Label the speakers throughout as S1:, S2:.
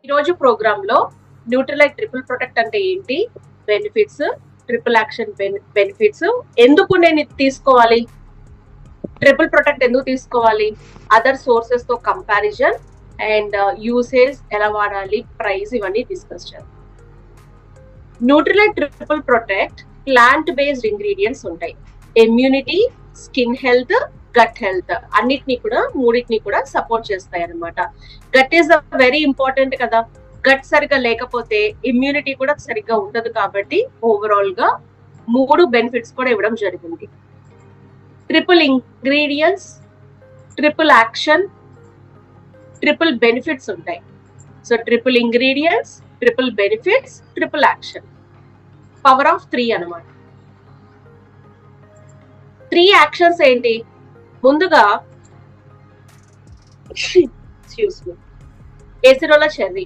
S1: ఈరోజు ప్రోగ్రామ్ లో Nutralite triple protect అంటే ఏంటి, బెనిఫిట్స్, ట్రిపుల్ యాక్షన్ బెనిఫిట్స్, ఎందుకు నేను ఇది తీసుకోవాలి, ట్రిపుల్ ప్రొటెక్ట్ ఎందుకు తీసుకోవాలి, అదర్ సోర్సెస్ తో కంపారిజన్ అండ్ యూసేజ్ ఎలా వాడాలి, ప్రైస్, ఇవన్నీ డిస్కస్ చేద్దాం. Nutrilite triple protect plant based ingredients ఉంటాయి. Immunity, skin health, gut health మూడింటిని కూడా సపోర్ట్ చేస్తాయి అనమాట. గట్ ఈస్ వెరీ ఇంపార్టెంట్ కదా. గట్ సరిగ్గా లేకపోతే ఇమ్యూనిటీ కూడా సరిగ్గా ఉండదు. కాబట్టి ఓవరాల్ గా 3 బెనిఫిట్స్ కూడా ఇవ్వడం జరిగింది. Triple ingredients, triple action, triple benefits ఉంటాయి. So triple ingredients, triple benefits, triple action, power of 3 అనమాట. 3 యాక్షన్స్ ఏంటి? ముందుగా ఎసిరోలా చెర్రీ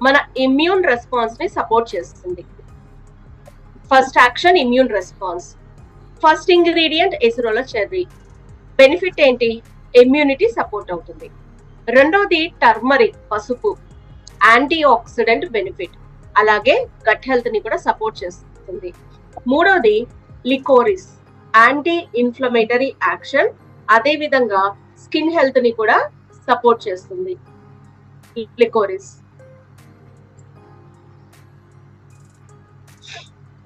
S1: మన ఇమ్యూన్ రెస్పాన్స్ ని సపోర్ట్ చేస్తుంది. First action immune response. First ingredient acerola cherry. Benefit ఏంటి? ఇమ్యూనిటీ సపోర్ట్ అవుతుంది. రెండోది టర్మరిక్, పసుపు, యాంటీ ఆక్సిడెంట్ బెనిఫిట్, అలాగే గట్ హెల్త్ ని కూడా సపోర్ట్ చేస్తుంది. మూడోది లికోరిస్, యాంటీ ఇన్ఫ్లమేటరీ యాక్షన్, అదే విధంగా స్కిన్ హెల్త్ ని కూడా సపోర్ట్ చేస్తుంది లికోరిస్.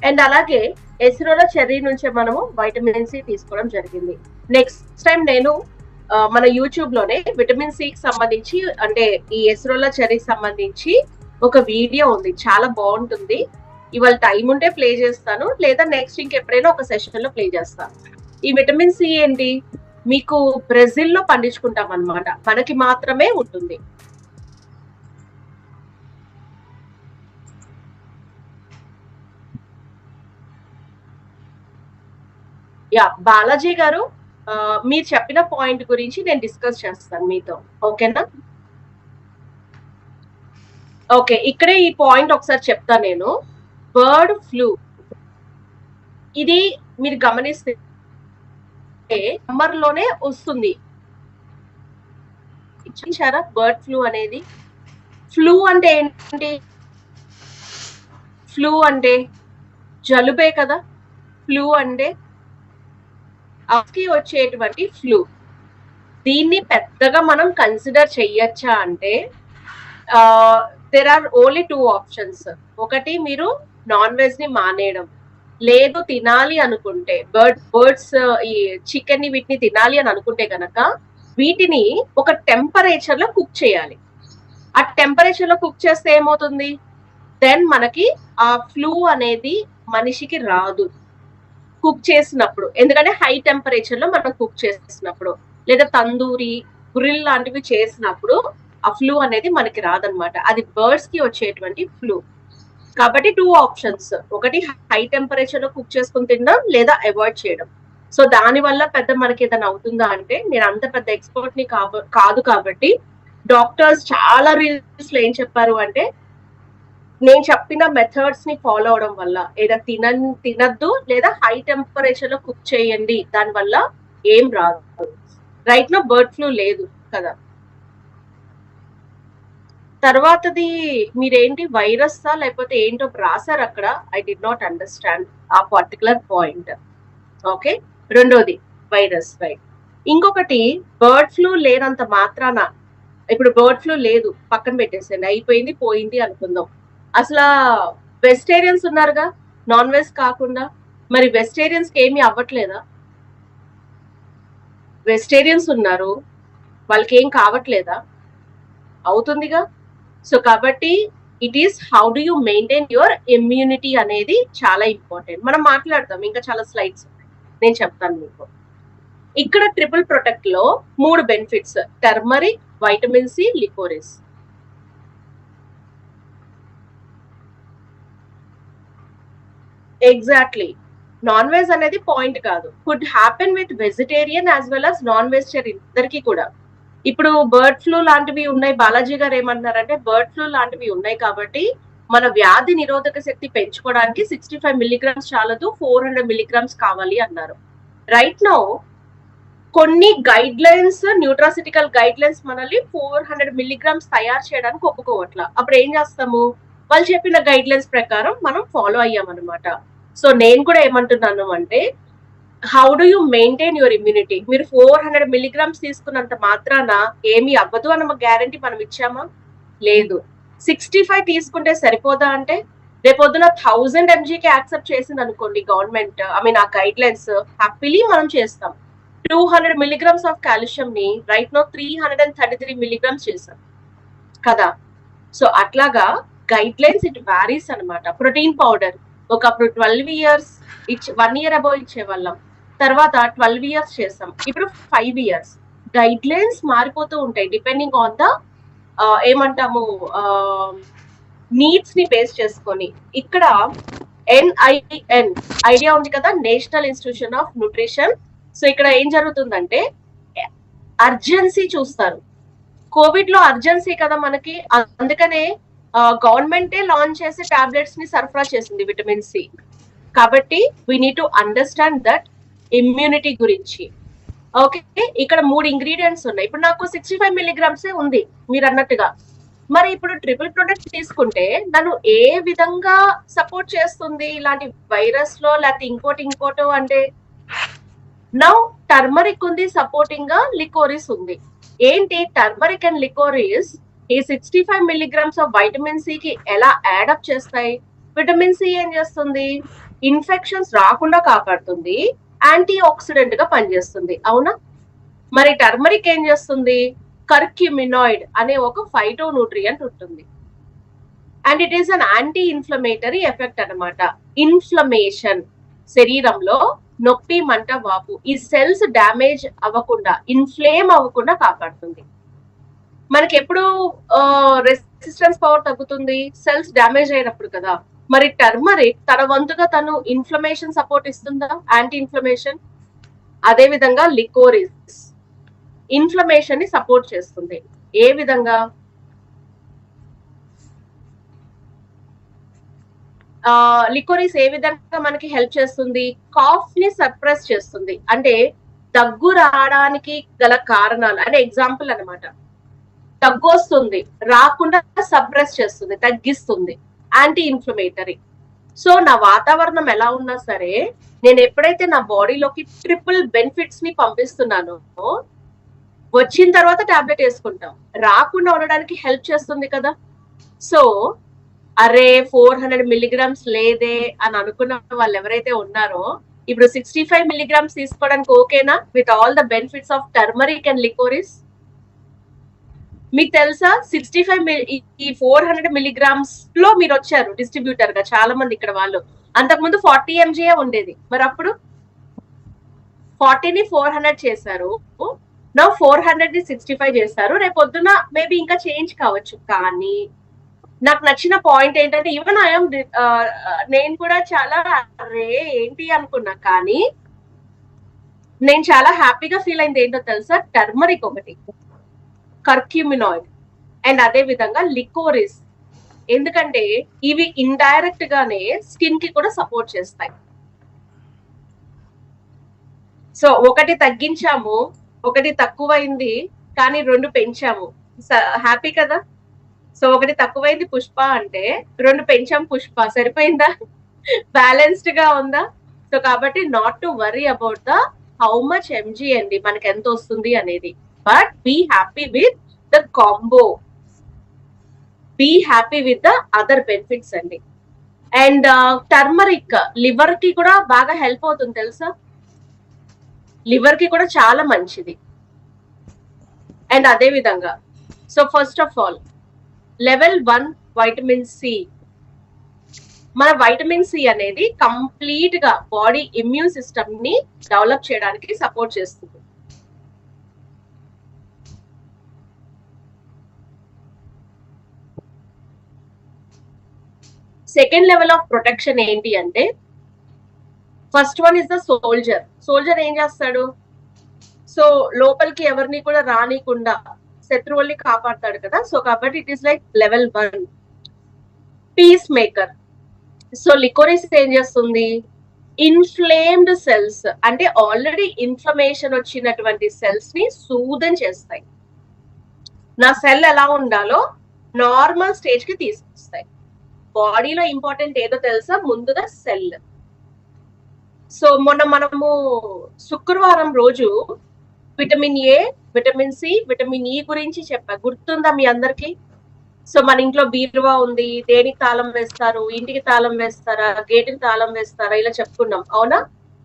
S1: అండ్ అలాగే ఎసిరోలా చెర్రీ నుంచే మనము వైటమిన్ సి తీసుకోవడం జరిగింది. నెక్స్ట్ టైం నేను మన యూట్యూబ్ లోనే విటమిన్ సి కి సంబంధించి, అంటే ఈ ఎసిరోలా చెర్రీకి సంబంధించి ఒక వీడియో ఉంది, చాలా బాగుంటుంది. ఇవాళ టైం ఉంటే ప్లే చేస్తాను, లేదా నెక్స్ట్ ఇంకెప్పుడైనా ఒక సెషన్ లో ప్లే చేస్తాను. ఈ విటమిన్ సి ఏంటి, మీకు బ్రెజిల్ లో పండించుకుంటాం అన్నమాట, మనకి మాత్రమే ఉంటుంది. యా బాలాజీ గారు, మీరు చెప్పిన పాయింట్ గురించి నేను డిస్కస్ చేస్తాను మీతో, ఓకేనా? ఓకే, ఇక్కడే ఈ పాయింట్ ఒకసారి చెప్తా నేను. బర్డ్ ఫ్లూ, ఇది మీరు గమనిస్తే సమ్మర్ లోనే వస్తుంది. ఇచ్చారా బర్డ్ ఫ్లూ అనేది? ఫ్లూ అంటే ఏంటి? ఫ్లూ అంటే జలుబే కదా. ఫ్లూ అంటే వచ్చేటువంటి ఫ్లూ. దీన్ని పెద్దగా మనం కన్సిడర్ చెయ్యొచ్చా అంటే దేర్ ఆర్ ఓన్లీ 2 ఆప్షన్స్. ఒకటి, మీరు నాన్ వెజ్ ని మానేయడం, లేదు తినాలి అనుకుంటే బర్డ్స్ ఈ చికెన్ ని వీటిని తినాలి అని అనుకుంటే కనుక వీటిని ఒక టెంపరేచర్ లో కుక్ చేయాలి. ఆ టెంపరేచర్ లో కుక్ చేస్తే ఏమవుతుంది, దెన్ మనకి ఆ ఫ్లూ అనేది మనిషికి రాదు కుక్ చేసినప్పుడు. ఎందుకంటే హై టెంపరేచర్ లో మనం కుక్ చేసినప్పుడు, లేదా తందూరి, గ్రిల్ లాంటివి చేసినప్పుడు ఆ ఫ్లూ అనేది మనకి రాదనమాట. అది బర్డ్స్ కి వచ్చేటువంటి ఫ్లూ. కాబట్టి 2 ఆప్షన్స్, ఒకటి హై టెంపరేచర్ లో కుక్ చేసుకుని తినడం, లేదా అవాయిడ్ చేయడం. సో దాని వల్ల పెద్ద మనకి ఏదైనా అవుతుందా అంటే, నేను అంత పెద్ద ఎక్స్పర్ట్ ని కాదు. కాబట్టి డాక్టర్స్ చాలా రీల్స్ లో ఏం చెప్పారు అంటే, నేను చెప్పిన మెథడ్స్ ని ఫాలో అవడం వల్ల, ఏదో తినద్దు, లేదా హై టెంపరేచర్ లో కుక్ చేయండి, దాని వల్ల ఏం రాదు. రైట్ నో బర్డ్ ఫ్లూ లేదు కదా. తర్వాతది మీరేంటి, వైరస్ లేకపోతే ఏంటో రాశారు అక్కడ, ఐ డి నాట్ అండర్స్టాండ్ ఆ పర్టికులర్ పాయింట్. ఓకే, రెండోది వైరస్, రైట్. ఇంకొకటి, బర్డ్ ఫ్లూ లేనంత మాత్రాన, ఇప్పుడు బర్డ్ ఫ్లూ లేదు పక్కన పెట్టేసండి, అయిపోయింది పోయింది అనుకుందాం. అసలు వెజిటేరియన్స్ ఉన్నారుగా, నాన్ వెజ్ కాకుండా, మరి వెజిటేరియన్స్ కి ఏమీ అవ్వట్లేదా? వెజిటేరియన్స్ ఉన్నారు, వాళ్ళకి ఏం కావట్లేదా? అవుతుందిగా. సో కాబట్టి it is how do you maintain your immunity అనేది చాలా ఇంపార్టెంట్. మనం మాట్లాడతాం, ఇంకా చాలా స్లైడ్స్ నేను చెప్తాను మీకు. ఇక్కడ ట్రిపుల్ ప్రొటెక్ట్ లో 3 benefits: turmeric, vitamin C, licorice. Exactly, non veg అనేది పాయింట్ కాదు. Could happen with vegetarian as well as non vegetarian, ఇద్దరికి కూడా. ఇప్పుడు బర్డ్ ఫ్లూ లాంటివి ఉన్నాయి, బాలాజీ గారు ఏమన్నారంటే బర్డ్ ఫ్లూ లాంటివి ఉన్నాయి కాబట్టి మన వ్యాధి నిరోధక శక్తి పెంచుకోవడానికి 65 మిల్లీగ్రామ్స్ చాలదు, 400 మిల్లీగ్రామ్స్ కావాలి అన్నారు. రైట్ నౌ కొన్ని guide lines, nutraceutical guide lines మనల్ని 400 మిల్లీగ్రామ్స్ తయారు చేయడానికి ఒప్పుకోవట్లా. అప్పుడు ఏం చేస్తాము, వాళ్ళు చెప్పిన గైడ్ లైన్స్ ప్రకారం మనం ఫాలో అయ్యామన్నమాట. సో నేను కూడా ఏమంటున్నాను అంటే, how do you maintain your immunity? మీరు 400 మిల్లీగ్రామ్స్ తీసుకున్నంత మాత్రాన ఏమీ అవ్వదు అన్న గ్యారంటీ మనం ఇచ్చామా? లేదు. 65 తీసుకుంటే సరిపోదా అంటే, రేపొద్దున 1000 ఎంజీకి యాక్సెప్ట్ చేసింది అనుకోండి గవర్నమెంట్, ఆ గైడ్ లైన్స్, హ్యాపీలీ మనం చేస్తాం. 200 మిల్లీగ్రామ్స్ ఆఫ్ కాల్షియం ని రైట్ నో 333 మిల్లీగ్రామ్స్ చేశాం కదా. సో అట్లాగా గైడ్ లైన్స్ ఇట్ వ్యారీస్ అనమాట. ప్రోటీన్ పౌడర్ ఒకప్పుడు 12 ఇయర్స్ 1 ఇయర్ అబౌవ్ ఇచ్చేవాళ్ళం, తర్వాత 12 ఇయర్స్ చేసాం, ఇప్పుడు 5 ఇయర్స్. గైడ్ లైన్స్ మారిపోతూ ఉంటాయి డిపెండింగ్ ఆన్ ద ఏమంటాము నీడ్స్ ని బేస్ చేసుకొని. ఇక్కడ NIN ఐడియా ఉంది కదా, national institution of nutrition. So ఇక్కడ ఏం జరుగుతుందంటే అర్జెన్సీ చూస్తారు. కోవిడ్ లో అర్జెన్సీ కదా మనకి, అందుకనే గవర్నమెంటే లాంచ్ చేసి టాబ్లెట్స్ ని సరఫరా చేసింది విటమిన్ సి. కాబట్టి we need to understand that immunity గురించి. ఓకే, ఇక్కడ 3 ఇంగ్రీడియంట్స్ ఉన్నాయి. ఇప్పుడు నాకు 65 మిల్లీగ్రామ్సే ఉంది మీరు అన్నట్టుగా. మరి ఇప్పుడు ట్రిపుల్ ప్రొడక్ట్ తీసుకుంటే నన్ను ఏ విధంగా సపోర్ట్ చేస్తుంది ఇలాంటి వైరస్ లో, లేకపోతే ఇంకోటో అంటే, నౌ టర్మరిక్ ఉంది సపోర్టింగ్ గా, లికోరిస్ ఉంది. ఏంటి టర్మరిక్ అండ్ లికోరిస్ ఈ 65 మిల్లీగ్రామ్స్ ఆఫ్ వైటమిన్ సి కి ఎలా యాడప్ చేస్తాయి? విటమిన్ సి ఏం చేస్తుంది, ఇన్ఫెక్షన్స్ రాకుండా కాపాడుతుంది, యాంటీ ఆక్సిడెంట్ గా పనిచేస్తుంది, అవునా? మరి టర్మరిక్ ఏం చేస్తుంది, కర్క్యూమినాయిడ్ అనే ఒక ఫైటో న్యూట్రియంట్ ఉంటుంది, and it is an anti inflammatory effect అనమాట. ఇన్ఫ్లమేషన్, శరీరంలో నొప్పి, మంట, వాపు, ఈ సెల్స్ డ్యామేజ్ అవ్వకుండా, ఇన్ఫ్లేమ్ అవ్వకుండా కాపాడుతుంది. మనకి ఎప్పుడు రెసిస్టెన్స్ పవర్ తగ్గుతుంది, సెల్స్ డ్యామేజ్ అయినప్పుడు కదా. మరి టర్మరిక్ తన వంతుగా తను ఇన్ఫ్లమేషన్ సపోర్ట్ ఇస్తుందా, యాంటీ ఇన్ఫ్లమేషన్? అదే విధంగా లికోరిస్ ఇన్ఫ్లమేషన్ ని సపోర్ట్ చేస్తుంది. ఏ విధంగా? లికోరిస్ ఏ విధంగా మనకి హెల్ప్ చేస్తుంది, కాఫ్ ని సప్రెస్ చేస్తుంది. అంటే దగ్గు రావడానికి గల కారణాలు అంటే ఎగ్జాంపుల్ అనమాట. దగ్గు వస్తుంది, రాకుండా సప్రెస్ చేస్తుంది, తగ్గిస్తుంది, యాంటీ ఇన్ఫ్లమేటరీ. సో నా వాతావరణం ఎలా ఉన్నా సరే, నేను ఎప్పుడైతే నా బాడీలోకి ట్రిపుల్ బెనిఫిట్స్ ని పంపిస్తున్నానో, వచ్చిన తర్వాత టాబ్లెట్ వేసుకుంటాం, రాకుండా ఉండడానికి హెల్ప్ చేస్తుంది కదా. సో అరే 400 మిల్లీగ్రామ్స్ లేదే అని అనుకున్న వాళ్ళు ఎవరైతే ఉన్నారో, ఇప్పుడు 65 మిల్లీగ్రామ్స్ తీసుకోవడానికి ఓకేనా, with all the benefits of turmeric and licorice? మీకు తెలుసా 65 ఈ 400 మిల్లీగ్రామ్స్ లో మీరు వచ్చారు డిస్ట్రిబ్యూటర్ గా చాలా మంది ఇక్కడ వాళ్ళు. అంతకుముందు 40 mg ఉండేది, మరి అప్పుడు 40ని 400 చేశారు, నా 400ని 65 చేశారు. రేపు పొద్దున మేబీ ఇంకా చేంజ్ కావచ్చు. కానీ నాకు నచ్చిన పాయింట్ ఏంటంటే, ఈవెన్ ఐఎమ్ నేను కూడా చాలా అరే ఏంటి అనుకున్నా, కానీ నేను చాలా హ్యాపీగా ఫీల్ అయింది ఏంటో తెలుసా, టర్మరిక్ ఒకటి, కర్క్యూమినాయిడ్, అండ్ అదే విధంగా లికోరిస్. ఎందుకంటే ఇవి ఇండైరెక్ట్ గానే స్కిన్ కి కూడా సపోర్ట్ చేస్తాయి. సో ఒకటి తగ్గించాము, ఒకటి తక్కువైంది, కానీ 2 పెంచాము, హ్యాపీ కదా. సో ఒకటి తక్కువైంది పుష్ప అంటే, 2 పెంచాం పుష్ప, సరిపోయిందా? బ్యాలెన్స్డ్ గా ఉందా? సో కాబట్టి not to worry about the how much mg అండి మనకి ఎంత వస్తుంది అనేది, but be happy with the combo, be happy with the other benefits అండి. అండ్ టర్మరిక్ లివర్ కి కూడా బాగా హెల్ప్ అవుతుంది తెలుసా, లివర్ కి కూడా చాలా మంచిది. అండ్ అదే విధంగా, so first of all level 1 vitamin C. మన వైటమిన్ సి అనేది కంప్లీట్ గా బాడీ ఇమ్యూన్ సిస్టమ్ ని డెవలప్ చేయడానికి సపోర్ట్ చేస్తుంది. సెకండ్ లెవెల్ ఆఫ్ ప్రొటెక్షన్ ఏంటి అంటే, first one is the soldier. Soldier ఏం చేస్తాడు, సో లోపలికి ఎవరిని కూడా రానికుండా శత్రువుల్ని కాపాడతాడు కదా. సో కాబట్టి it is like level 1. Peace maker. So licorice ఏం చేస్తుంది, ఇన్ఫ్లేమ్డ్ సెల్స్ అంటే ఆల్రెడీ ఇన్ఫ్లమేషన్ వచ్చినటువంటి సెల్స్ ని సూదన్ చేస్తాయి. నా సెల్ ఎలా ఉండాలో నార్మల్ స్టేజ్ కి తీసుకొస్తాయి. బాడీలో ఇంపార్టెంట్ ఏదో తెలుసా? ముందుగా సెల్. సో మనము శుక్రవారం రోజు vitamin A, vitamin C, vitamin E గురించి చెప్పా, గుర్తుందా మీ అందరికి? సో మన ఇంట్లో బీరువా ఉంది, దేనికి తాళం వేస్తారు, ఇంటికి తాళం వేస్తారా, గేటుకి తాళం వేస్తారా, ఇలా చెప్పుకున్నాం, అవునా?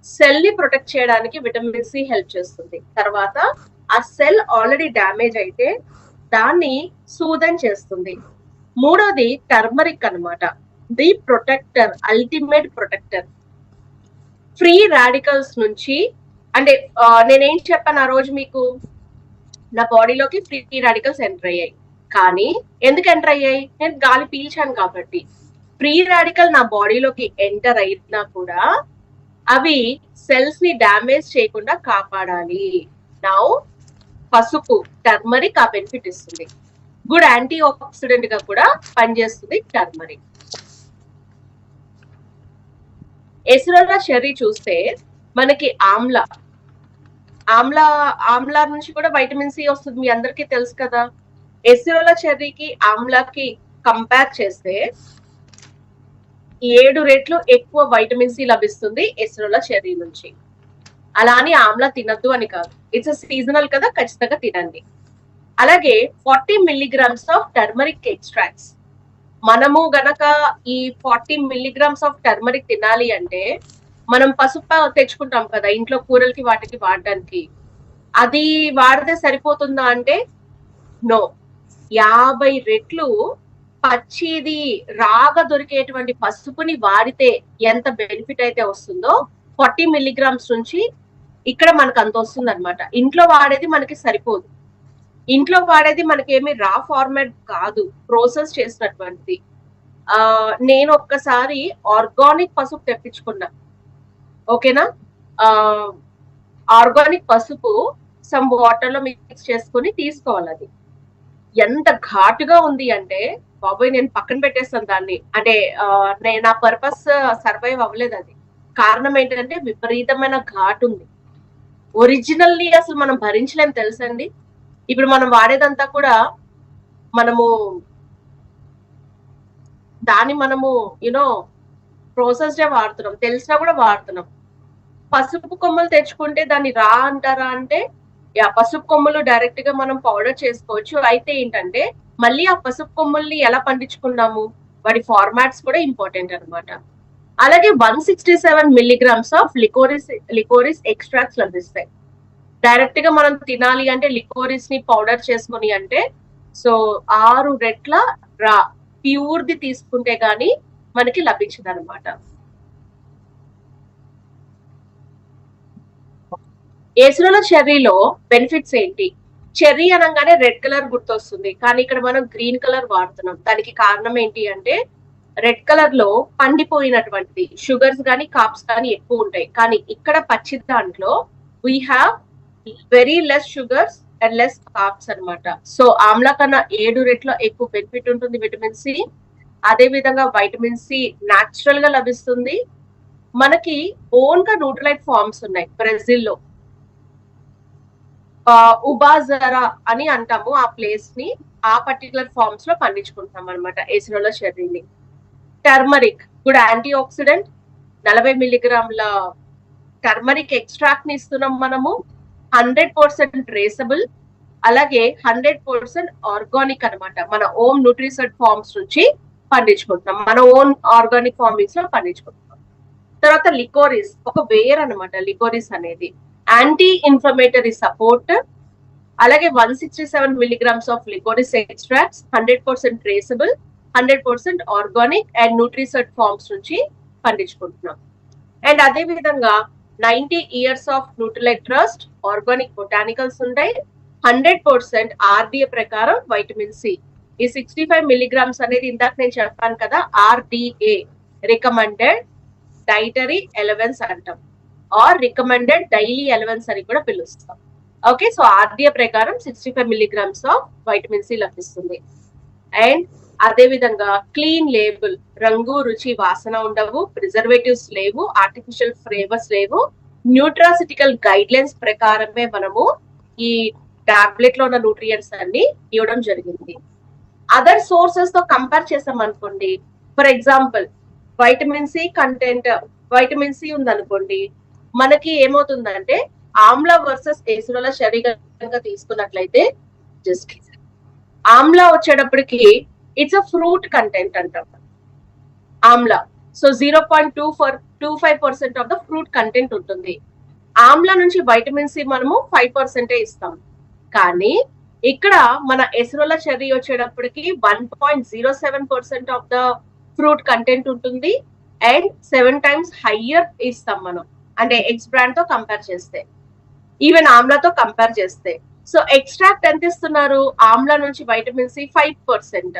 S1: సెల్ ని ప్రొటెక్ట్ చేయడానికి విటమిన్ సి హెల్ప్ చేస్తుంది. తర్వాత ఆ సెల్ ఆల్రెడీ డ్యామేజ్ అయితే దాన్ని సూదన్ చేస్తుంది. మూడోది టర్మరిక్ అన్నమాట, the protector, ultimate protector. Free radicals నుంచి, అంటే నేనేం చెప్పాను ఆ రోజు మీకు, నా బాడీలోకి ఫ్రీ రాడికల్స్ ఎంటర్ అయ్యాయి. కానీ ఎందుకు ఎంటర్ అయ్యాయి? నేను గాలి పీల్చాను కాబట్టి. ఫ్రీ రాడికల్ నా బాడీలోకి ఎంటర్ అయినా కూడా అవి సెల్స్ ని డ్యామేజ్ చేయకుండా కాపాడాలి. నౌ పసుపు, టర్మరిక్ ఆ బెనిఫిట్ ఇస్తుంది. గుడ్ యాంటీ ఆక్సిడెంట్ గా కూడా పనిచేస్తుంది టర్మరిక్. ఎసరోలా చెర్రీ చూస్తే మనకి ఆమ్లా నుంచి కూడా వైటమిన్ సి వస్తుంది, మీ అందరికీ తెలుసు కదా. ఎసరోలా చెర్రీకి ఆమ్లాకి కంపేర్ చేస్తే 7 రెట్లు ఎక్కువ వైటమిన్ సి లభిస్తుంది ఎసరోలా చెర్రీ నుంచి. అలా అని ఆమ్లా తినద్దు అని కాదు, ఇట్స్ సీజనల్ కదా, ఖచ్చితంగా తినండి. అలాగే 40 milligrams ఆఫ్ టర్మరిక్ ఎక్స్ట్రాక్ట్స్. మనము గనక ఈ 40 milligrams ఆఫ్ టర్మరిక్ తినాలి అంటే మనం పసుపు తెచ్చుకుంటాం కదా ఇంట్లో కూరలకి వాటికి వాడడానికి, అది వాడితే సరిపోతుందా అంటే నో. 50 రెట్లు పచ్చిది రాగా దొరికేటువంటి పసుపుని వాడితే ఎంత బెనిఫిట్ అయితే వస్తుందో 40 milligrams నుంచి ఇక్కడ మనకు అంత వస్తుంది అనమాట. ఇంట్లో వాడేది మనకి సరిపోదు. ఇంట్లో వాడేది మనకేమి రా ఫార్మాట్ కాదు, ప్రాసెస్ చేసినటువంటిది. నేను ఒక్కసారి ఆర్గానిక్ పసుపు తెప్పించుకున్నా, ఓకేనా. ఆర్గానిక్ పసుపు సమ్ వాటర్ లో మిక్స్ చేసుకుని తీసుకోవాలి. అది ఎంత ఘాటుగా ఉంది అంటే బాబోయ్, నేను పక్కన పెట్టేస్తాను దాన్ని. అంటే నా పర్పస్ సర్వైవ్ అవ్వలేదు. అది కారణం ఏంటంటే విపరీతమైన ఘాటు ఉంది. ఒరిజినల్లీ అసలు మనం భరించలేం తెలుసండి. ఇప్పుడు మనం వాడేదంతా కూడా మనము యునో ప్రాసెస్డే వాడుతున్నాం, తెలిసినా కూడా వాడుతున్నాం. పసుపు కొమ్మలు తెచ్చుకుంటే దాన్ని రా అంటారా అంటే పసుపు కొమ్మలు డైరెక్ట్ గా మనం పౌడర్ చేసుకోవచ్చు. అయితే ఏంటంటే మళ్ళీ ఆ పసుపు కొమ్మల్ని ఎలా పండించుకున్నాము, వాటి ఫార్మాట్స్ కూడా ఇంపార్టెంట్ అనమాట. అలాగే 167 milligrams ఆఫ్ లికోరిస్ ఎక్స్ట్రాక్ట్స్ లభిస్తాయి. డైరెక్ట్ గా మనం తినాలి అంటే లికోరిస్ ని పౌడర్ చేసుకుని అంటే సో 6 రెట్ల రా ప్యూర్ ది తీసుకుంటే గానీ మనకి లభించదు అనమాట. ఎసరోలా చెర్రీలో బెనిఫిట్స్ ఏంటి? చెర్రీ అనగానే రెడ్ కలర్ గుర్తొస్తుంది, కానీ ఇక్కడ మనం గ్రీన్ కలర్ వాడుతున్నాం. దానికి కారణం ఏంటి అంటే రెడ్ కలర్ లో పండిపోయినటువంటిది షుగర్స్ కానీ కాప్స్ కానీ ఎక్కువ ఉంటాయి. కానీ ఇక్కడ పచ్చి దాంట్లో we have very less sugars and less carbs అనమాట. సో ఆమ్లా కన్నా 7 రెట్ల ఎక్కువ బెనిఫిట్ ఉంటుంది విటమిన్ సి. అదే విధంగా వైటమిన్ సి నాచురల్ గా లభిస్తుంది. మనకి ఓన్ గా న్యూట్రలైట్ ఫార్మ్స్ ఉన్నాయి. బ్రెజిల్లో ఉబాజరా అని అంటాము ఆ ప్లేస్ ని, ఆ పర్టికులర్ ఫార్మ్స్ లో పండించుకుంటాం అనమాట ఎసరోలా చెర్రీని. Turmeric good antioxidant, 40 milligrams turmeric extract ని ఇస్తున్నాం మనము. 100% ట్రేసబుల్, అలాగే 100% ఆర్గానిక్ అనమాట. మన ఓన్ న్యూట్రిసెంట్ ఫార్మ్స్ నుంచి పండించుకుంటున్నాం, మన ఓన్ ఆర్గానిక్ ఫార్మింగ్స్ లో పండించుకుంటున్నాం. తర్వాత లికోరిస్ ఒక వేర్ అనమాట. లికోరిస్ అనేది యాంటీ ఇన్ఫ్లమేటరీ సపోర్ట్. అలాగే 167 milligrams of licorice extracts, 100% traceable, 100% organic and nutrient farms నుంచి పండించుకుంటున్నాం. అండ్ అదే విధంగా 90 years of Nutrilite trust, organic botanicals ఉంటాయి. 100% ఆర్డిఏ ప్రకారం వైటమిన్ సి. ఈ 65 milligrams అనేది ఇందాక నేను చెప్పాను కదా, ఆర్డిఏ రికమెండెడ్ డైటరీ ఎలవెన్స్ అంటాం, ఆర్ రికమెండెడ్ డైలీ ఎలవెన్స్ అని కూడా పిలుస్తాం. ఓకే, సో ఆర్డిఏ ప్రకారం 65 milligrams ఆఫ్ వైటమిన్ సి లభిస్తుంది. అండ్ అదే విధంగా క్లీన్ లేబుల్, రంగు రుచి వాసన ఉండవు, ప్రిజర్వేటివ్స్ లేవు, ఆర్టిఫిషియల్ ఫ్లేవర్స్ లేవు, న్యూట్రాసిటికల్ గైడ్ లైన్స్ ప్రకారమే మనము ఈ టాబ్లెట్ లో ఉన్న న్యూట్రియంట్స్ అన్ని ఇవ్వడం జరిగింది. అదర్ సోర్సెస్ తో కంపేర్ చేసాం అనుకోండి, for example vitamin C content, vitamin C ఉందనుకోండి, మనకి ఏమవుతుందంటే ఆమ్ల వర్సెస్ ఎసిరోల శరీరంగా తీసుకున్నట్లయితే జస్ట్ ఆమ్ల వచ్చేటప్పటికి ఇట్స్ అ ఫ్రూట్ కంటెంట్ అంటాం ఆమ్ల. So 0.25% of the fruit content ఉంటుంది. ఆమ్ల నుంచి వైటమిన్ సి మనము 5% ఇస్తాం. కానీ ఇక్కడ మన ఎసిరోల చెర్రీ వచ్చేటప్పటికి 1.07% ఆఫ్ ద ఫ్రూట్ కంటెంట్ ఉంటుంది అండ్ 7 times హయ్యర్ ఇస్తాం మనం, అంటే ఎక్స్ బ్రాండ్ తో కంపేర్ చేస్తే, ఈవెన్ ఆమ్లాతో కంపేర్ చేస్తే. సో ఎక్స్ట్రాక్ట్ ఎంత ఇస్తున్నారు? ఆమ్లా నుంచి వైటమిన్ సి 5%,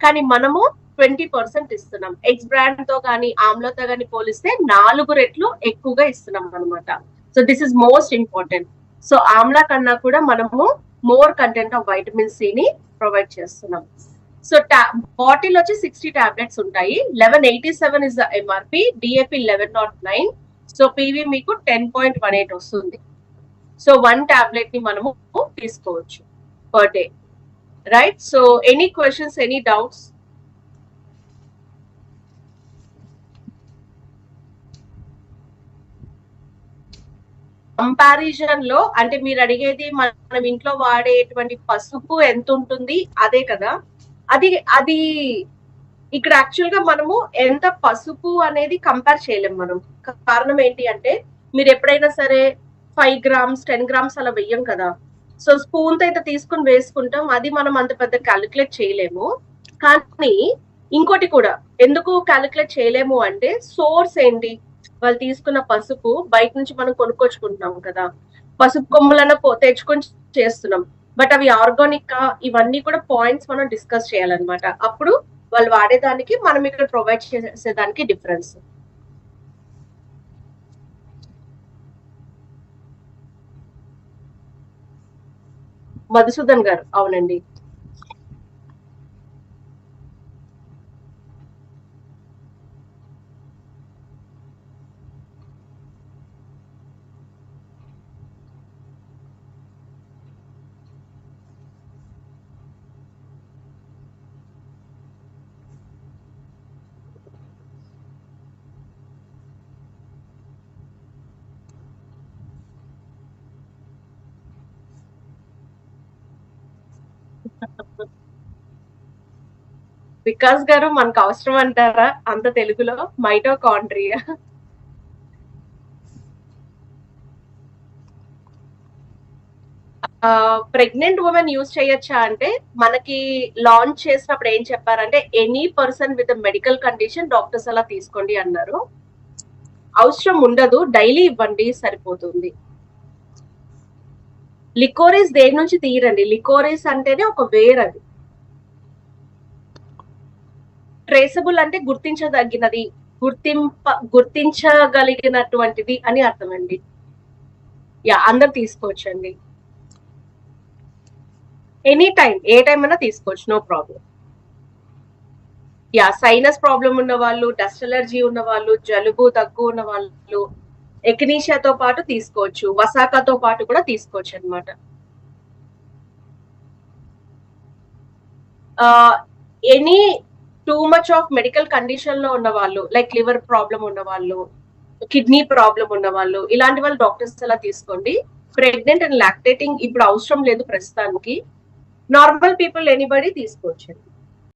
S1: కానీ మనము 20% ఇస్తున్నాం. ఎక్స్ బ్రాండ్ తో కానీ ఆమ్లాతో కానీ పోలిస్తే 4 రెట్లు ఎక్కువగా ఇస్తున్నాం అనమాట. So this is most important. So amla కన్నా కూడా మనము more content of vitamin C ని ప్రొవైడ్ చేస్తున్నాం. సో బాటిల్ వచ్చి 60 టాబ్లెట్స్ ఉంటాయి. 1187 is the MRP, DAP 1109, so PV మీకు 10.18 వస్తుంది. సో 1 టాబ్లెట్ ని మనము తీసుకోవచ్చు per day, right? So any questions, any doubts? Comparison లో అంటే మీరు అడిగేది మనం ఇంట్లో వాడేటువంటి పసుపు ఎంత ఉంటుంది అదే కదా. అది ఇక్కడ యాక్చువల్ గా మనము ఎంత పసుపు అనేది కంపేర్ చేయలేము మనం. కారణం ఏంటి అంటే మీరు ఎప్పుడైనా సరే 5 grams 10 grams అలా వెయ్యం కదా. సో స్పూన్ తో అయితే తీసుకుని వేసుకుంటాం, అది మనం అంత పెద్ద క్యాలిక్యులేట్ చేయలేము. కానీ ఇంకోటి కూడా ఎందుకు క్యాలిక్యులేట్ చేయలేము అంటే సోర్స్ ఏంటి, వాళ్ళు తీసుకున్న పసుపు బయట నుంచి మనం కొనుక్కొచ్చుకుంటున్నాం కదా, పసుపు కొమ్ములన్న తెచ్చుకొని చేస్తున్నాం, బట్ అవి ఆర్గానిక్ గా, ఇవన్నీ కూడా పాయింట్స్ మనం డిస్కస్ చేయాలన్నమాట. అప్పుడు వాళ్ళు వాడేదానికి మనం ఇక్కడ ప్రొవైడ్ చేసేదానికి డిఫరెన్స్. మధుసూదన్ గారు, అవునండి. వికాస్ గారు, మనకు అవసరం అంటారా అంత తెలుగులో? మైటోకాండ్రియా ప్రెగ్నెంట్ ఉమెన్ యూజ్ చేయొచ్చా అంటే, మనకి లాంచ్ చేసినప్పుడు ఏం చెప్పారంటే any person with medical condition doctors అలా తీసుకోండి అన్నారు. అవసరం ఉండదు, డైలీ ఇవ్వండి సరిపోతుంది. లికోరిస్ దేని నుంచి తీయరండి, లికోరిస్ అంటేనే ఒక వేర్, అది ట్రేసబుల్ అంటే గుర్తించదగినది, గుర్తించగలిగినటువంటిది అని అర్థం అండి. యా, అందరు తీసుకోవచ్చండి, ఎనీ టైం, ఏ టైం అయినా తీసుకోవచ్చు, no problem. Yeah, sinus problem ఉన్న వాళ్ళు, డస్ట్ అలర్జీ ఉన్న వాళ్ళు, జలుబు దగ్గు ఉన్న వాళ్ళు ఎకినీషియాతో పాటు తీసుకోవచ్చు, వసాకాతో పాటు కూడా తీసుకోవచ్చు అనమాట. Any too much of medical condition లో ఉన్న వాళ్ళు, లైక్ లివర్ ప్రాబ్లం ఉన్న వాళ్ళు, కిడ్నీ ప్రాబ్లం ఉన్న వాళ్ళు, ఇలాంటి వాళ్ళు డాక్టర్స్ అలా తీసుకోండి. ప్రెగ్నెంట్ అండ్ లాక్టేటింగ్ ఇప్పుడు అవసరం లేదు ప్రస్తుతానికి. నార్మల్ పీపుల్ ఎనీబడి తీసుకోవచ్చు.